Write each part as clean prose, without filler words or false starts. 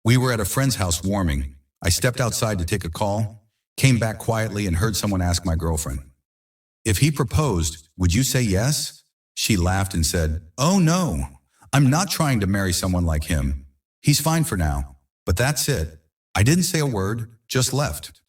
We were at a friend's house warming. I stepped outside to take a call, came back quietly and heard someone ask my girlfriend, "If he proposed, would you say yes?" She laughed and said, "Oh no, I'm not trying to marry someone like him. He's fine for now, but that's it." I didn't say a word, just left.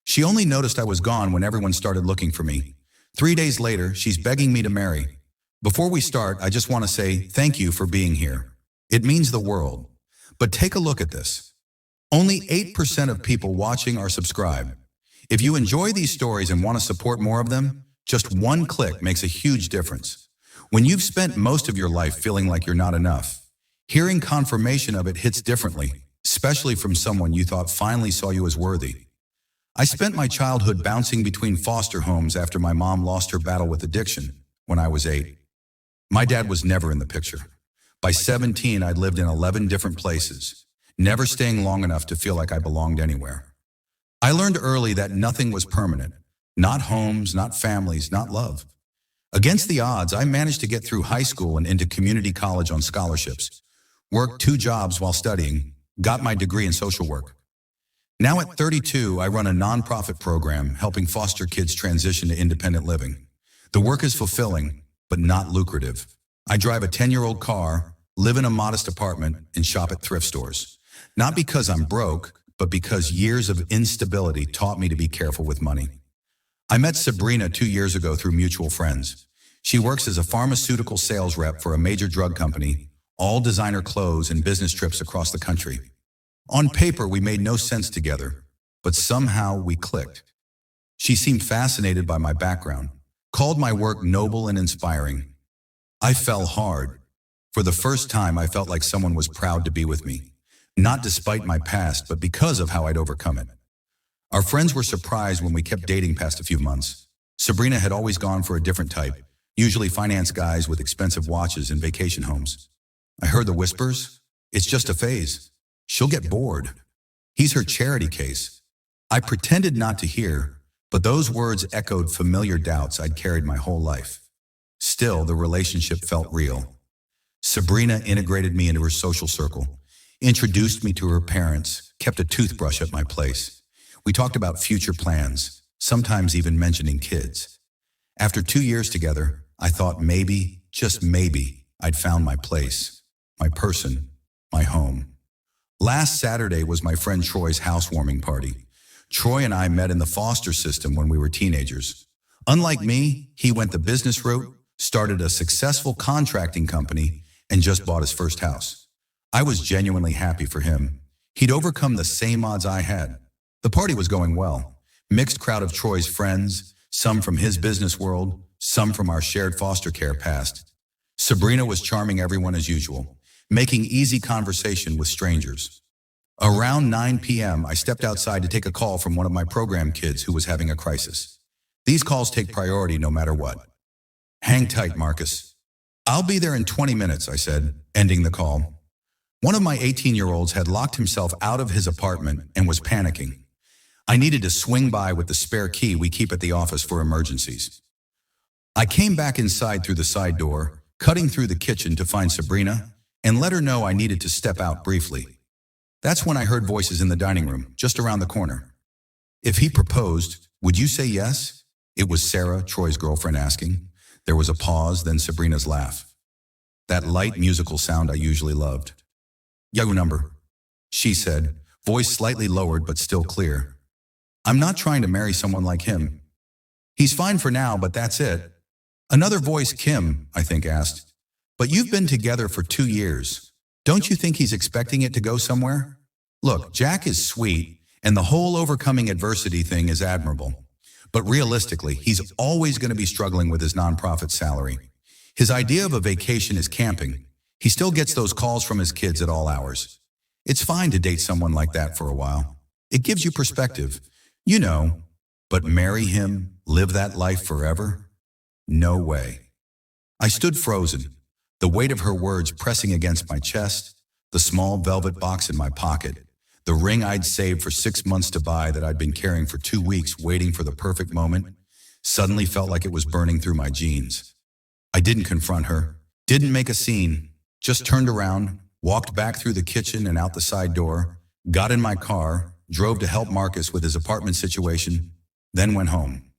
She only noticed I was gone when everyone started looking for me. 3 days later, she's begging me to marry. Before we start, I just want to say thank you for being here. It means the world. But take a look at this. Only 8% of people watching are subscribed. If you enjoy these stories and want to support more of them, just one click makes a huge difference. When you've spent most of your life feeling like you're not enough, hearing confirmation of it hits differently, especially from someone you thought finally saw you as worthy. I spent my childhood bouncing between foster homes after my mom lost her battle with addiction when I was 8. My dad was never in the picture. By 17, I'd lived in 11 different places, never staying long enough to feel like I belonged anywhere. I learned early that nothing was permanent. Not homes, not families, not love. Against the odds, I managed to get through high school and into community college on scholarships, worked 2 jobs while studying, got my degree in social work. Now at 32, I run a nonprofit program helping foster kids transition to independent living. The work is fulfilling, but not lucrative. I drive a 10-year-old car, live in a modest apartment, and shop at thrift stores. Not because I'm broke, but because years of instability taught me to be careful with money. I met Sabrina 2 years ago through mutual friends. She works as a pharmaceutical sales rep for a major drug company, all designer clothes and business trips across the country. On paper, we made no sense together, but somehow we clicked. She seemed fascinated by my background, called my work noble and inspiring. I fell hard. For the first time, I felt like someone was proud to be with me, not despite my past, but because of how I'd overcome it. Our friends were surprised when we kept dating past a few months. Sabrina had always gone for a different type, usually finance guys with expensive watches and vacation homes. I heard the whispers, "It's just a phase. She'll get bored. He's her charity case." I pretended not to hear, but those words echoed familiar doubts I'd carried my whole life. Still, the relationship felt real. Sabrina integrated me into her social circle, introduced me to her parents, kept a toothbrush at my place. We talked about future plans, sometimes even mentioning kids. After 2 years together, I thought maybe, just maybe, I'd found my place, my person, my home. Last Saturday was my friend Troy's housewarming party. Troy and I met in the foster system when we were teenagers. Unlike me, he went the business route, started a successful contracting company, and just bought his first house. I was genuinely happy for him. He'd overcome the same odds I had. The party was going well. Mixed crowd of Troy's friends, some from his business world, some from our shared foster care past. Sabrina was charming everyone as usual, making easy conversation with strangers. Around 9 p.m., I stepped outside to take a call from one of my program kids who was having a crisis. These calls take priority no matter what. "Hang tight, Marcus. I'll be there in 20 minutes, I said, ending the call. One of my 18-year-olds had locked himself out of his apartment and was panicking. I needed to swing by with the spare key we keep at the office for emergencies. I came back inside through the side door, cutting through the kitchen to find Sabrina, and let her know I needed to step out briefly. That's when I heard voices in the dining room, just around the corner. "If he proposed, would you say yes?" It was Sarah, Troy's girlfriend, asking. There was a pause, then Sabrina's laugh. That light musical sound I usually loved. "Your number," she said, voice slightly lowered but still clear. "I'm not trying to marry someone like him. He's fine for now, but that's it." Another voice, Kim, I think, asked, "But you've been together for 2 years. Don't you think he's expecting it to go somewhere?" Look, Jack is sweet, and the whole overcoming adversity thing is admirable. But realistically, he's always going to be struggling with his nonprofit salary. His idea of a vacation is camping. He still gets those calls from his kids at all hours. It's fine to date someone like that for a while. It gives you perspective, you know, but marry him, live that life forever? No way. I stood frozen, the weight of her words pressing against my chest, the small velvet box in my pocket, the ring I'd saved for 6 months to buy that I'd been carrying for 2 weeks waiting for the perfect moment, suddenly felt like it was burning through my jeans. I didn't confront her, didn't make a scene, just turned around, walked back through the kitchen and out the side door, got in my car, drove to help Marcus with his apartment situation, then went home.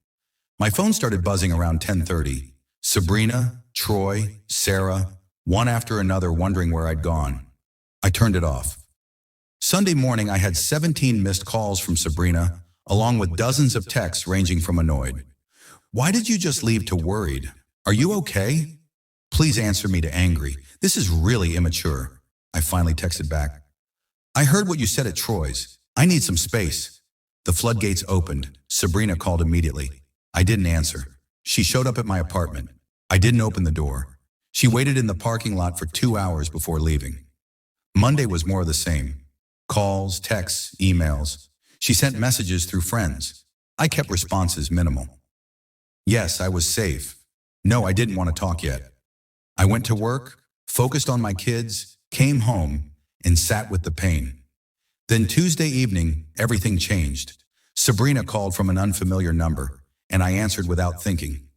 My phone started buzzing around 10:30. Sabrina, Troy, Sarah, one after another wondering where I'd gone. I turned it off. Sunday morning, I had 17 missed calls from Sabrina, along with dozens of texts ranging from annoyed. Why did you just leave to worried? Are you okay? Please answer me to angry. This is really immature. I finally texted back. I heard what you said at Troy's. I need some space. The floodgates opened. Sabrina called immediately. I didn't answer. She showed up at my apartment. I didn't open the door. She waited in the parking lot for 2 hours before leaving. Monday was more of the same. Calls, texts, emails. She sent messages through friends. I kept responses minimal. Yes, I was safe. No, I didn't want to talk yet. I went to work, focused on my kids, came home, and sat with the pain. Then Tuesday evening, everything changed. Sabrina called from an unfamiliar number, and I answered without thinking.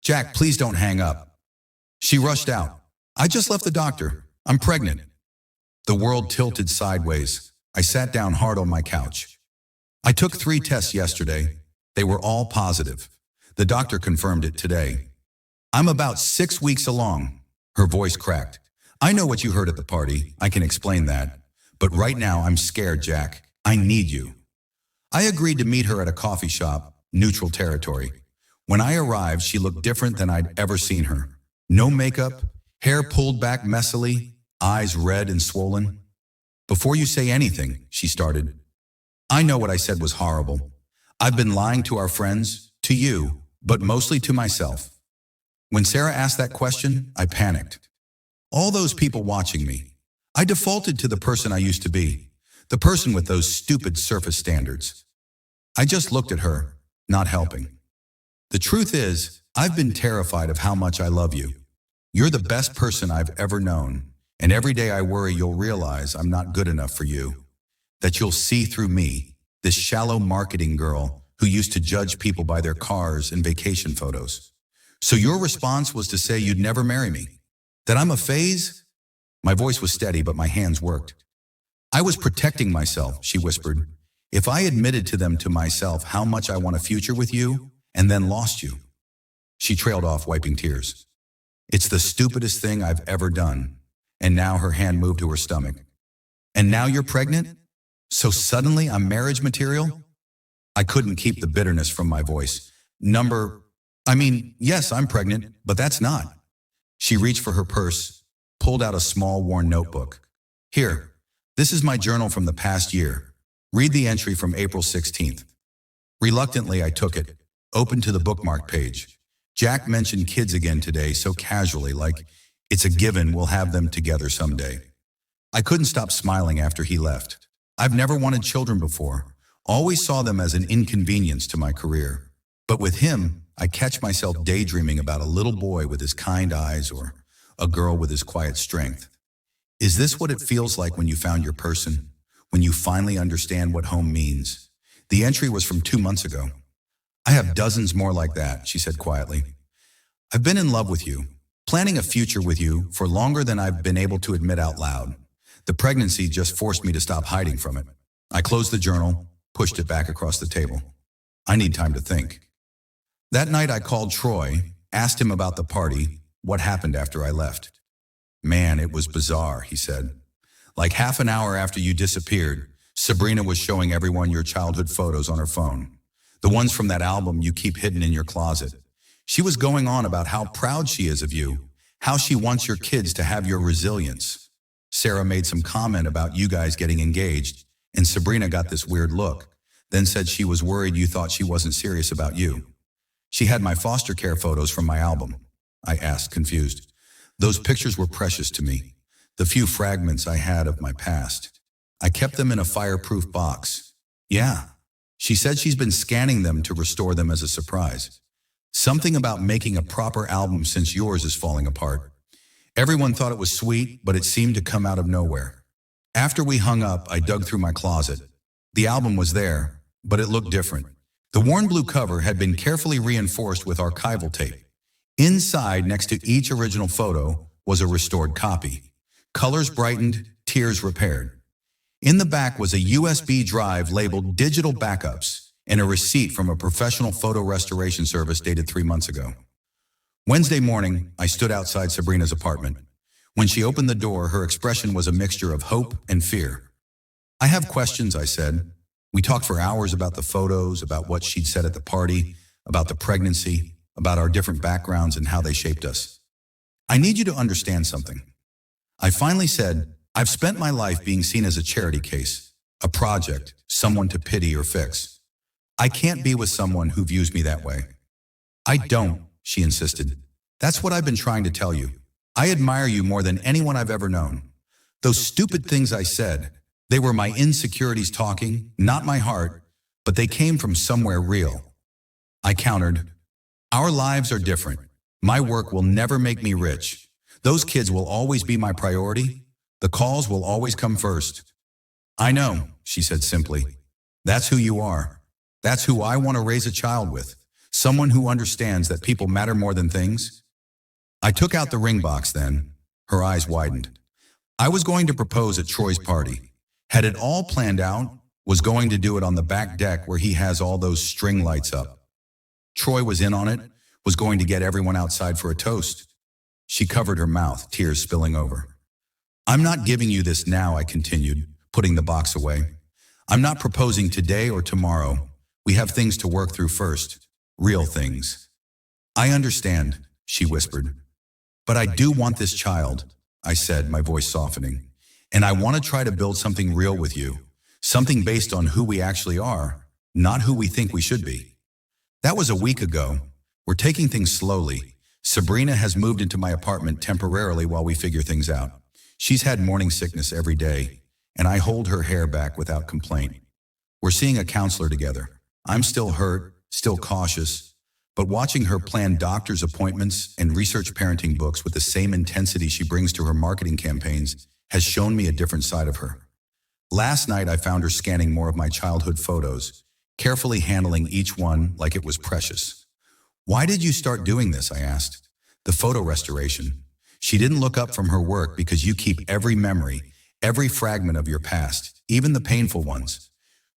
Jack, please don't hang up. She rushed out. I just left the doctor. I'm pregnant. The world tilted sideways. I sat down hard on my couch. I took 3 tests yesterday. They were all positive. The doctor confirmed it today. I'm about 6 weeks along. Her voice cracked. I know what you heard at the party. I can explain that. But right now, I'm scared, Jack. I need you. I agreed to meet her at a coffee shop, neutral territory. When I arrived, she looked different than I'd ever seen her. No makeup, hair pulled back messily, eyes red and swollen. Before you say anything, she started. I know what I said was horrible. I've been lying to our friends, to you, but mostly to myself. When Sarah asked that question, I panicked. All those people watching me. I defaulted to the person I used to be, the person with those stupid surface standards. I just looked at her, not helping. The truth is, I've been terrified of how much I love you. You're the best person I've ever known, and every day I worry you'll realize I'm not good enough for you, that you'll see through me, this shallow marketing girl who used to judge people by their cars and vacation photos. So your response was to say you'd never marry me, that I'm a phase? My voice was steady, but my hands worked. I was protecting myself, she whispered. If I admitted to myself how much I want a future with you, and then lost you. She trailed off, wiping tears. It's the stupidest thing I've ever done. And now her hand moved to her stomach. And now you're pregnant? So suddenly I'm marriage material? I couldn't keep the bitterness from my voice. Yes, I'm pregnant, but that's not. She reached for her purse, pulled out a small worn notebook. Here, this is my journal from the past year. Read the entry from April 16th. Reluctantly, I took it, opened to the bookmark page. Jack mentioned kids again today so casually, like it's a given we'll have them together someday. I couldn't stop smiling after he left. I've never wanted children before, always saw them as an inconvenience to my career. But with him, I catch myself daydreaming about a little boy with his kind eyes or a girl with his quiet strength. Is this what it feels like when you found your person? When you finally understand what home means? The entry was from 2 months ago. I have dozens more like that, she said quietly. I've been in love with you, planning a future with you for longer than I've been able to admit out loud. The pregnancy just forced me to stop hiding from it. I closed the journal, pushed it back across the table. I need time to think. That night I called Troy, asked him about the party, what happened after I left. Man, it was bizarre, he said. Like half an hour after you disappeared, Sabrina was showing everyone your childhood photos on her phone. The ones from that album you keep hidden in your closet. She was going on about how proud she is of you, how she wants your kids to have your resilience. Sarah made some comment about you guys getting engaged, and Sabrina got this weird look, then said she was worried you thought she wasn't serious about you. She had my foster care photos from my album. I asked, confused. Those pictures were precious to me, the few fragments I had of my past. I kept them in a fireproof box. Yeah. She said she's been scanning them to restore them as a surprise. Something about making a proper album since yours is falling apart. Everyone thought it was sweet, but it seemed to come out of nowhere. After we hung up, I dug through my closet. The album was there, but it looked different. The worn blue cover had been carefully reinforced with archival tape. Inside, next to each original photo, was a restored copy. Colors brightened, tears repaired. In the back was a USB drive labeled Digital Backups and a receipt from a professional photo restoration service dated 3 months ago. Wednesday morning, I stood outside Sabrina's apartment. When she opened the door, her expression was a mixture of hope and fear. "I have questions," I said. We talked for hours about the photos, about what she'd said at the party, about the pregnancy, about our different backgrounds and how they shaped us. "I need you to understand something." I finally said, "I've spent my life being seen as a charity case, a project, someone to pity or fix. I can't be with someone who views me that way." "I don't," she insisted. "That's what I've been trying to tell you. I admire you more than anyone I've ever known. Those stupid things I said, they were my insecurities talking, not my heart, but they came from somewhere real." I countered, "Our lives are different. My work will never make me rich. Those kids will always be my priority. The calls will always come first." "I know," she said simply. "That's who you are. That's who I want to raise a child with. Someone who understands that people matter more than things." I took out the ring box then. Her eyes widened. I was going to propose at Troy's party. Had it all planned out, was going to do it on the back deck where he has all those string lights up. Troy was in on it, was going to get everyone outside for a toast. She covered her mouth, tears spilling over. "I'm not giving you this now," I continued, putting the box away. "I'm not proposing today or tomorrow. We have things to work through first. Real things." "I understand," she whispered. "But I do want this child," I said, my voice softening. "And I want to try to build something real with you. Something based on who we actually are, not who we think we should be." That was a week ago. We're taking things slowly. Sabrina has moved into my apartment temporarily while we figure things out. She's had morning sickness every day, and I hold her hair back without complaint. We're seeing a counselor together. I'm still hurt, still cautious, but watching her plan doctor's appointments and research parenting books with the same intensity she brings to her marketing campaigns has shown me a different side of her. Last night, I found her scanning more of my childhood photos, carefully handling each one like it was precious. "Why did you start doing this?" I asked. "The photo restoration." She didn't look up from her work. "Because you keep every memory, every fragment of your past, even the painful ones.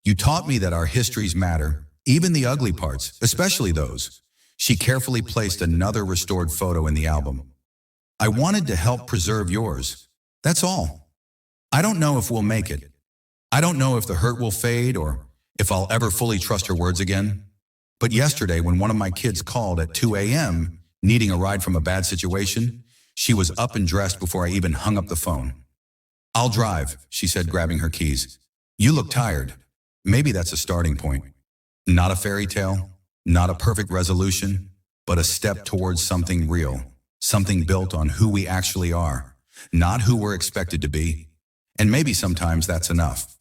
You taught me that our histories matter, even the ugly parts, especially those." She carefully placed another restored photo in the album. "I wanted to help preserve yours. That's all. I don't know if we'll make it. I don't know if the hurt will fade or if I'll ever fully trust her words again. But yesterday, when one of my kids called at 2 a.m., needing a ride from a bad situation, she was up and dressed before I even hung up the phone. "I'll drive," she said, grabbing her keys. "You look tired." Maybe that's a starting point. Not a fairy tale, not a perfect resolution, but a step towards something real, something built on who we actually are, not who we're expected to be. And maybe sometimes that's enough.